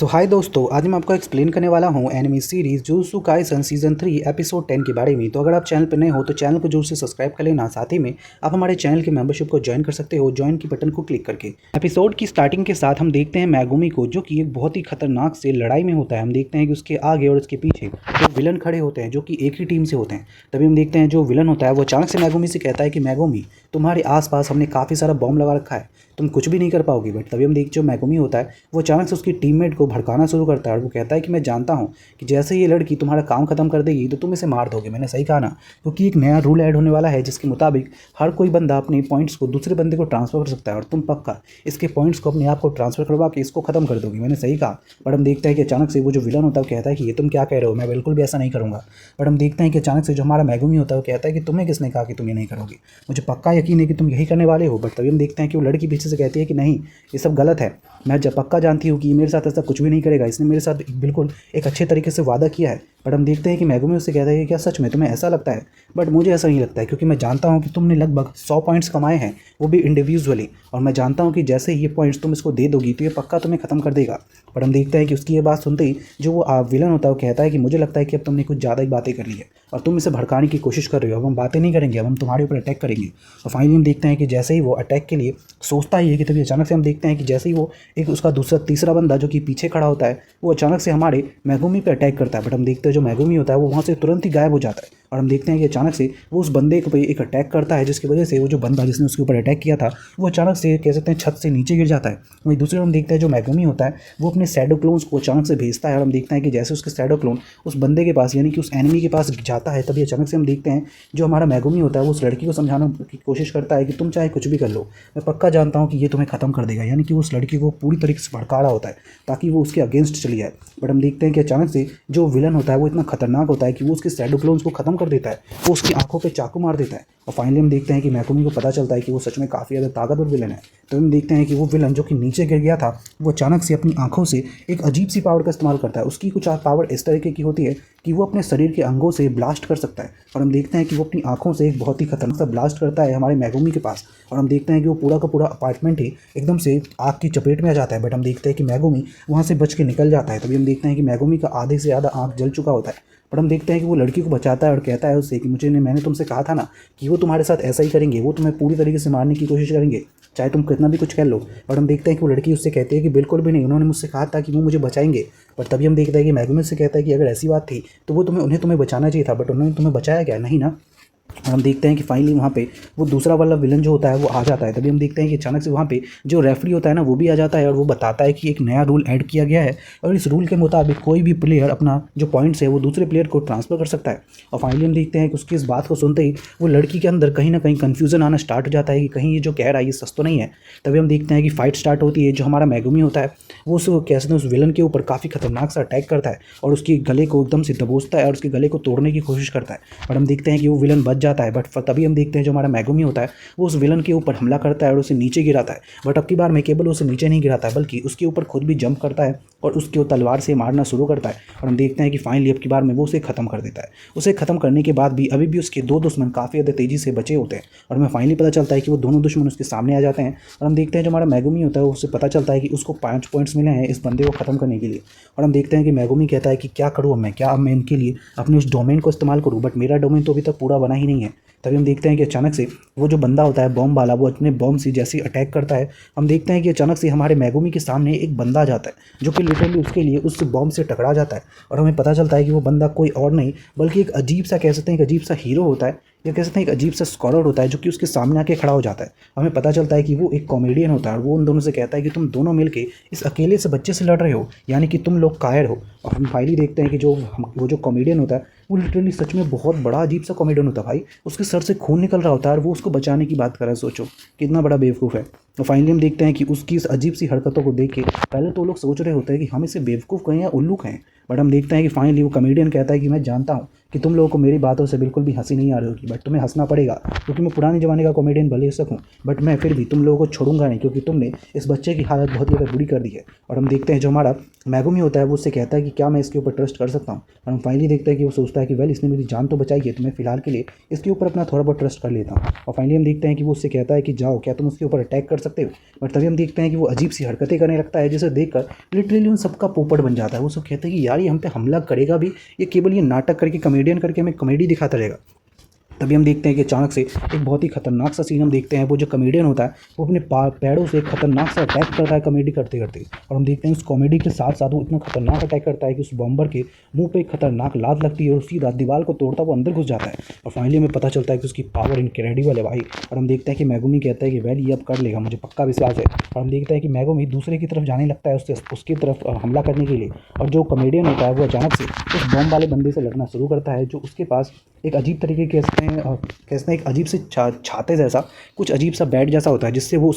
सो हाय दोस्तों, आज मैं आपको एक्सप्लेन करने वाला हूँ anime series jujutsu Kaisen season 3 episode 10 के बारे में। तो अगर आप चैनल पर नए हो तो चैनल को जरूर से सब्सक्राइब कर लेना। साथ ही में आप हमारे चैनल के मेंबरशिप को ज्वाइन कर सकते हो, ज्वाइन की बटन को क्लिक करके। एपिसोड की स्टार्टिंग के साथ हम देखते हैं मैगुमी को, जो कि एक बहुत ही खतरनाक से लड़ाई में होता है। हम देखते हैं कि उसके आगे और उसके पीछे जो विलन खड़े होते हैं, जो कि एक ही टीम से होते हैं। तभी हम देखते हैं जो विलन होता है वो अचानक से मैगुमी से कहता है कि मैगुमी, तुम्हारे आसपास हमने काफ़ी सारा बॉम्ब लगा रखा है, तुम कुछ भी नहीं कर पाओगी। बट तभी हम देखते जो मैगुमी होता है वो अचानक से उसकी टीममेट को भड़काना शुरू करता है और वो कहता है कि मैं जानता हूँ कि जैसे ये लड़की तुम्हारा काम खत्म कर देगी तो तुम इसे मार दोगे। मैंने सही कहा ना? क्योंकि एक नया रूल ऐड होने वाला है जिसके मुताबिक हर कोई बंदा अपने पॉइंट्स को दूसरे बंदे को ट्रांसफर कर सकता है और तुम पक्का इसके पॉइंट्स को अपने आप को ट्रांसफर करवा के इसको खत्म कर दोगी। मैंने सही कहा। बट हम देखते हैं कि अचानक से वो जो विलन होता है वो कहता है कि ये तुम क्या कह रहे हो, मैं बिल्कुल भी ऐसा नहीं करूँगा। बट हम देखते हैं कि अचानक से जो हमारा मैगुमी होता है वो कहता है कि तुम्हें किसने कहा कि तुम ये नहीं करोगे, मुझे पक्का यकीन है कि तुम यही करने वाले हो। बट तभी हम देखते हैं कि वो लड़की पीछे से कहती है कि नहीं, ये सब गलत है, मैं जब पक्का जानती हूँ कि ये मेरे साथ ऐसा कुछ भी नहीं करेगा, इसने मेरे साथ बिल्कुल एक अच्छे तरीके से वादा किया है। बट हम देखते हैं कि मैगुमी उससे कहता है कि क्या सच में तुम्हें ऐसा लगता है? बट मुझे ऐसा नहीं लगता है, क्योंकि मैं जानता हूँ कि तुमने लगभग 100 पॉइंट्स कमाए हैं, वो भी इंडिविजुअली, और मैं जानता हूँ कि जैसे ये पॉइंट्स तुम इसको दे दोगी तो ये पक्का तुम्हें खत्म कर देगा। बट हम देखते हैं कि उसकी ये बात सुनते ही जो वो विलन होता है वो कहता है कि मुझे लगता है कि अब तुमने कुछ ज़्यादा ही बातें कर ली है और तुम इसे भड़काने की कोशिश कर रहे हो। अब हम बातें नहीं करेंगे, अब हम तुम्हारे ऊपर अटैक करेंगे। और फाइनली हम देखते हैं कि जैसे ही वो अटैक के लिए सोचता ही है कि तभी अचानक से हम देखते हैं कि जैसे ही वो एक उसका तीसरा बंदा जो कि पीछे खड़ा होता है वो अचानक से हमारे मैगुमी पे अटैक करता है। बट हम देखते हैं जो मैगुमी होता है वो वहाँ से तुरंत ही गायब हो जाता है और हम देखते हैं कि अचानक से वो उस बंदे के पे एक अटैक करता है, जिसकी वजह से वो जो बंदा जिसने उसके ऊपर अटैक किया था वो अचानक से कह सकते हैं छत से नीचे गिर जाता है। वहीं दूसरी ओर हम देखते हैं जो मैगुमी होता है वो अपने शैडो क्लोन्स को अचानक से भेजता है और हम देखते हैं कि जैसे उसके शैडो क्लोन उस बंदे के पास यानी कि उस एनिमी के पास जाता है, तभी अचानक से हम देखते हैं जो हमारा मैगुमी होता है वो उस लड़की को समझाने की कोशिश करता है कि तुम चाहे कुछ भी कर लो, मैं पक्का जानता हूँ कि ये तुम्हें खत्म कर देगा। यानी कि उस लड़की को पूरी तरीके से भड़का रहा होता है ताकि वो उसके अगेंस्ट चली जाए। बट हम देखते हैं कि अचानक से जो विलन होता है वो इतना खतरनाक होता है कि वो उसके शैडो क्लोन्स को खत्म कर देता है, वो उसकी आंखों पे चाकू मार देता है। और फाइनली हम देखते हैं कि मैगुमी को पता चलता है कि वो सच में काफ़ी ज़्यादा ताकतवर विलन है। तो हम देखते हैं कि वो विलन जो कि नीचे गिर गया था वो अचानक से अपनी आंखों से एक अजीब सी पावर का इस्तेमाल करता है। उसकी कुछ पावर इस तरीके की होती है कि वो अपने शरीर के अंगों से ब्लास्ट कर सकता है और हम देखते हैं कि वो अपनी आंखों से एक बहुत ही खतरनाक सा ब्लास्ट करता है हमारे मैगुमी के पास और हम देखते हैं कि वो पूरा का पूरा अपार्टमेंट ही एकदम से आग की चपेट में आ जाता है। बट हम देखते हैं कि मैगुमी वहाँ से बच के निकल जाता है। तभी हम देखते हैं कि मैगुमी का आधे से ज़्यादा आँख जल चुका होता है। पर हम देखते हैं कि वो लड़की को बचाता है और कहता है उससे कि मैंने तुमसे कहा था ना कि वो तुम्हारे साथ ऐसा ही करेंगे, वो तुम्हें पूरी तरीके से मारने की कोशिश करेंगे चाहे तुम कितना भी कुछ कर लो। और हम देखते हैं कि वो लड़की उससे कहती है कि बिल्कुल भी नहीं, उन्होंने मुझसे कहा था कि वो मुझे बचाएंगे। पर तभी हम देखते हैं कि मैगुमी से कहता है कि अगर ऐसी बात थी तो वो तुम्हें बचाना चाहिए था, बट उन्होंने तुम्हें बचाया क्या? नहीं ना। और हम देखते हैं कि फाइनली वहाँ पे वो दूसरा वाला विलन जो होता है वो आ जाता है। तभी हम देखते हैं कि अचानक से वहाँ पे जो रेफरी होता है ना वो भी आ जाता है और वो बताता है कि एक नया रूल ऐड किया गया है और इस रूल के मुताबिक कोई भी प्लेयर अपना जो पॉइंट्स है वो दूसरे प्लेयर को ट्रांसफ़र कर सकता है। और फाइनली हम देखते हैं कि उसकी इस बात को सुनते ही वो लड़की के अंदर कहीं ना कहीं कन्फ्यूज़न आना स्टार्ट हो जाता है कि कहीं ये जो कह रहा है ये सच तो नहीं है। तभी हम देखते हैं कि फाइट स्टार्ट होती है। जो हमारा मैगुमी होता है वो उस कहते हैं उस विलन के ऊपर काफ़ी खतरनाक सा अटैक करता है और उसके गले को एकदम से दबोचता है और उसके गले को तोड़ने की कोशिश करता है। और हम देखते हैं कि वो विलन बच जाता है। बट तभी हम देखते हैं जो हमारा मैगुमी होता है वो उस विलन के ऊपर हमला करता है और उसे नीचे गिराता है। बट अब की बार में केवल उसे नीचे नहीं गिराता है बल्कि उसके ऊपर खुद भी जंप करता है और उसके वो तलवार से मारना शुरू करता है। और हम देखते हैं कि फाइनली अब की बार में वो उसे ख़त्म कर देता है। उसे ख़त्म करने के बाद भी अभी भी उसके दो दुश्मन काफ़ी ज़्यादा तेज़ी से बचे होते हैं और हमें फाइनली पता चलता है कि वो दोनों दुश्मन उसके सामने आ जाते हैं। और हम देखते हैं जो हमारा मैगुमी होता है उससे पता चलता है कि उसको 5 पॉइंट्स मिले हैं इस बंदे को ख़त्म करने के लिए। और हम देखते हैं कि मैगुमी कहता है कि क्या करूँ मैं, क्या अब मैं इनके लिए अपने उस डोमेन को इस्तेमाल करूँ? बट मेरा डोमेन तो अभी तक पूरा बना ही नहीं है। तभी हम देखते हैं कि अचानक से वो जो बंदा होता है बॉम्ब वाला वो अपने बॉम्ब से जैसे ही अटैक करता है हम देखते हैं कि अचानक से हमारे मैगुमी के सामने एक बंदा आ जाता है जो कि लिटरली उसके लिए उस बॉम्ब से टकरा जाता है। और हमें पता चलता है कि वो बंदा कोई और नहीं बल्कि एक अजीब सा कह सकते हैं एक अजीब सा हीरो होता है या कह सकते हैं एक अजीब सा स्कॉलर होता है जो कि उसके सामने आके खड़ा हो जाता है। हमें पता चलता है कि वो एक कॉमेडियन होता है और वो उन दोनों से कहता है कि तुम दोनों मिलके इस अकेले से बच्चे से लड़ रहे हो, यानी कि तुम लोग कायर हो। और हम फाइनली देखते हैं कि वो जो कॉमेडियन होता है वो लिटरली सच में बहुत बड़ा अजीब सा कॉमेडियन होता है भाई। उसके सर से खून निकल रहा होता है और वो उसको बचाने की बात कर रहा है। सोचो कितना बड़ा बेवकूफ़ है। तो फाइनली हम देखते हैं कि उसकी इस अजीब सी हरकतों को देख के पहले तो लोग सोच रहे होते हैं कि हम इसे बेवकूफ़ कहें या उल्लू कहें। बट हम देखते हैं कि फाइनली वो कॉमेडियन कहता है कि मैं जानता हूँ कि तुम लोगों को मेरी बातों से बिल्कुल भी हंसी नहीं आ रही होगी, बट तुम्हें हंसना पड़ेगा क्योंकि मैं पुराने ज़माने का कॉमेडियन भले ही सकूँ, बट मैं फिर भी तुम लोगों को छोड़ूंगा नहीं क्योंकि तुमने इस बच्चे की हालत बहुत ही ज़्यादा बुरी कर दी है। और हम देखते हैं जो हमारा मैगुमी होता है वो उससे कहता है कि क्या मैं इसके ऊपर ट्रस्ट कर सकता हूँ। और हम फाइनली देखते हैं कि वो सोचता है कि वेल इसने मेरी जान तो बचाई है, तो मैं फिलहाल के लिए इसके ऊपर अपना थोड़ा बहुत ट्रस्ट कर लेता हूँ। और फाइनली हम देखते हैं कि वो उससे कहता है कि जाओ, क्या तुम उसके ऊपर अटैक कर सकते हो। बट तभी हम देखते हैं कि वो अजीब सी हरकतें करने लगता है जिसे देखकर लिटरली उन सबका पोपट बन जाता है। वो सब कहते हैं कि यार ये हम पे हमला करेगा भी, ये केवल ये नाटक करके कॉमेडियन करके हमें कॉमेडी दिखाता रहेगा। तभी हम देखते हैं कि अचानक से एक बहुत ही खतरनाक सा सीन हम देखते हैं। वो जो कॉमेडियन होता है वो अपने पैरों से एक खतरनाक सा अटैक करता है कॉमेडी करते करते। और हम देखते हैं उस कॉमेडी के साथ साथ वो इतना खतरनाक अटैक करता है कि उस बॉम्बर के मुंह पे एक खतरनाक लात लगती है और सीधा दीवार को तोड़ता वो अंदर घुस जाता है। और फाइनली हमें पता चलता है कि उसकी पावर इनक्रेडिबल है भाई। और हम देखते हैं कि मैगुमी कहता है कि वेल ये अब कर लेगा, मुझे पक्का विश्वास है। और हम देखते हैं कि मैगुमी दूसरे की तरफ जाने लगता है उसकी तरफ हमला करने के लिए। और जो कॉमेडियन होता है वो अचानक से उस बॉम्ब वाले बंदे से लड़ना शुरू करता है जो उसके पास एक अजीब तरीके के कहते हैं एक अजीब से छाते जैसा कुछ अजीब सा बैट जैसा होता है जिससे वो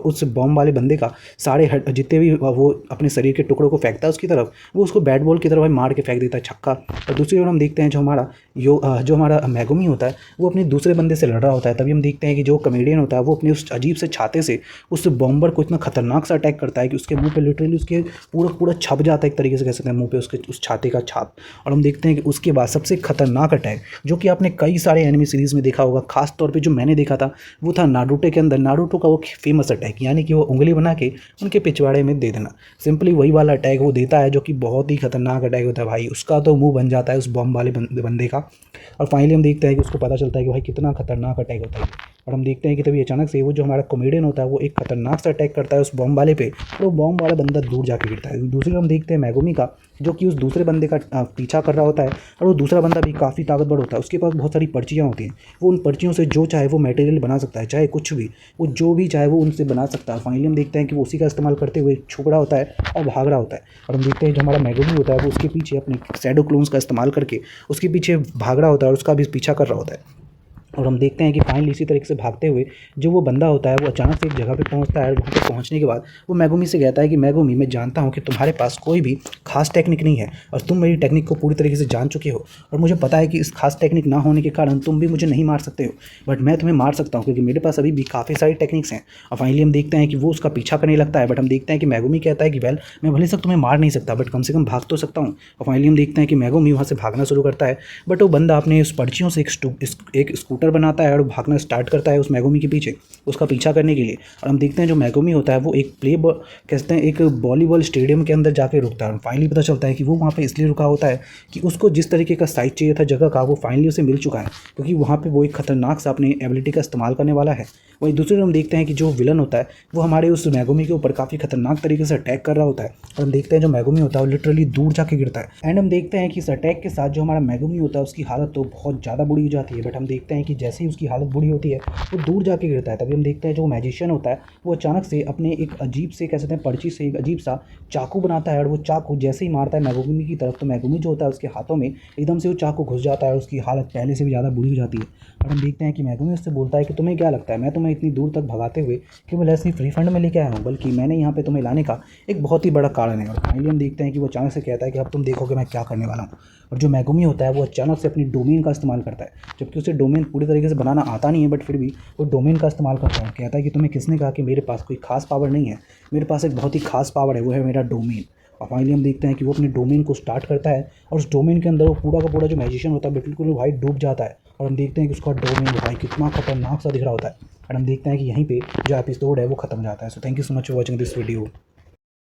उस बॉम्ब वाले बंदे का सारे जितने भी वो अपने शरीर के टुकड़ों को फेंकता है उसकी तरफ, वो उसको बैट बॉल की तरफ भाई मार के फेंक देता है छक्का। और दूसरी ओर हम देखते हैं जो हमारा मैगुमी होता है वो अपने दूसरे बंदे से लड़ रहा होता है। तभी हम देखते हैं कि जो कॉमेडियन होता है वो अपने उस अजीब से छाते से उस बॉम्बर को इतना खतरनाक सा अटैक करता है कि उसके मुंह पे लिटरली उसके पूरा पूरा छप जाता है, एक तरीके से कह सकते हैं मुंह पे उसके उस छाते का छाप। और हम देखते हैं कि उसके बाद सबसे खतरनाक अटैक जो कि आपने कई सारे एनिमी सीरीज़ में देखा होगा, खास तौर पे जो मैंने देखा था वो था नारुतो के अंदर। नारुतो का वो फेमस अटैक, यानी कि वो उंगली बना के उनके पिछवाड़े में दे देना, सिंपली वही वाला अटैक वो देता है जो कि बहुत ही खतरनाक अटैक होता है भाई। उसका तो मुंह बन जाता है उस बॉम्ब वाले बंदे का। और फाइनली हम देखते हैं कि उसको पता चलता है कि भाई कितना खतरनाक अटैक होता है। और हम देखते हैं कि तभी अचानक से वो जो हमारा कॉमेडियन होता है वो एक खतरनाक सा अटैक करता है उस बॉम्ब वाले पे, और वो बॉम्ब वाला बंदा दूर जाके गिरता है। दूसरी हम देखते हैं मैगुमी का जो कि उस दूसरे बंदे का पीछा कर रहा होता है। और वो दूसरा बंदा भी काफ़ी ताकतवर होता है, उसके पास बहुत सारी पर्चियाँ होती हैं। वो उन पर्चियों से जो चाहे वो मटेरियल बना सकता है, चाहे कुछ भी, वो जो भी चाहे वो उनसे बना सकता है। फाइनली हम देखते हैं कि वो उसी का इस्तेमाल करते हुए छुप रहा होता है और भाग रहा होता है। और हम देखते हैं जो हमारा मैगुमी होता है वो उसके पीछे अपने शैडो क्लोन्स का इस्तेमाल करके उसके पीछे भाग रहा होता है और उसका भी पीछा कर रहा होता है। और हम देखते हैं कि फाइनली इसी तरीके से भागते हुए जो वो बंदा होता है वो अचानक से एक जगह पे पहुंचता है। और वहाँ पे पहुंचने के बाद वो मैगुमी से कहता है कि मैगुमी, मैं जानता हूं कि तुम्हारे पास कोई भी खास टेक्निक नहीं है और तुम मेरी टेक्निक को पूरी तरीके से जान चुके हो, और मुझे पता है कि इस खास टेक्निक ना होने के कारण तुम भी मुझे नहीं मार सकते हो, बट मैं तुम्हें मार सकता हूँ क्योंकि मेरे पास अभी भी काफ़ी सारी टेक्निक्स हैं। और फाइनली हम देखते हैं कि वो उसका पीछा करने लगता है, बट हम देखते हैं कि मैगुमी कहता है कि वेल मैं भले से तुम्हें मार नहीं सकता बट कम से कम भाग तो सकता हूँ। और फाइनली हम देखते हैं कि मैगुमी वहाँ से भागना शुरू करता है, बट वो बंदा अपने उस पर्चियों से एक स्कूटर बनाता है और भागना स्टार्ट करता है उस मैगुमी के पीछे उसका पीछा करने के लिए। और हम देखते हैं जो मैगुमी होता है वो एक कहते हैं एक वॉलीबॉल स्टेडियम के अंदर जाके रुकता है। और फाइनली पता चलता है कि वो वहाँ पे इसलिए रुका होता है कि उसको जिस तरीके का साइज चाहिए था जगह का वो फाइनली उसे मिल चुका है, क्योंकि वहाँ पे वो एक खतरनाक सा अपनी एबिलिटी का इस्तेमाल करने वाला है। वहीं दूसरी हम देखते हैं कि जो विलन होता है वो हमारे उस मैगुमी के ऊपर काफ़ी खतरनाक तरीके से अटैक कर रहा होता है। और हम देखते हैं जो मैगुमी होता है वो लिटरली दूर जाके गिरता है। एंड हम देखते हैं कि इस अटैक के साथ जो हमारा मैगुमी होता है उसकी हालत तो बहुत ज़्यादा बुरी हो जाती है, बट हम देखते हैं कि जैसे ही उसकी हालत बुरी होती है वो दूर जाके गिरता है। तभी हम देखते हैं जो मैजिशियन होता है वो अचानक से अपने एक अजीब से कह सकते हैं पर्ची से एक अजीब सा चाकू बनाता है, और वो चाकू जैसे ही मारता है मैगुमी की तरफ तो मैगुमी जो होता है उसके हाथों में एकदम से वो चाकू घुस जाता है, उसकी हालत पहले से भी ज़्यादा बुरी हो जाती है। और हम देखते हैं कि मैगुमी उससे बोलता है कि तुम्हें क्या लगता है मैं तुम्हें इतनी दूर तक भगाते हुए केवल ऐसे ही फ्री फंड में लेके आया हूँ, बल्कि मैंने यहाँ पे तुम्हें लाने का एक बहुत ही बड़ा कारण है। और फाइनली हम देखते हैं कि वो अचानक से कहता है कि अब तुम देखोगे मैं क्या करने वाला हूँ। और जो मैगुमी होता है वो अचानक से अपनी डोमेन का इस्तेमाल करता है, जबकि उसे डोमेन पूरी तरीके से बनाना आता नहीं है, बट फिर भी वो डोमेन का इस्तेमाल करता है। कहता है कि तुम्हें किसने कहा कि मेरे पास कोई खास पावर नहीं है, मेरे पास एक बहुत ही खास पावर है, वो है मेरा डोमेन। और फाइनली हम देखते हैं कि वो अपने डोमेन को स्टार्ट करता है और उस डोमेन के अंदर वो पूरा का पूरा जो मैजिशियन होता है बिल्कुल भाई डूब जाता है। और हम देखते हैं कि उसका डोमेन भाई कितना खतरनाक सा दिख रहा होता है। और हम देखते हैं कि यहीं पे जो एपिसोड है वो खत्म हो जाता है। So thank you so much for watching this video.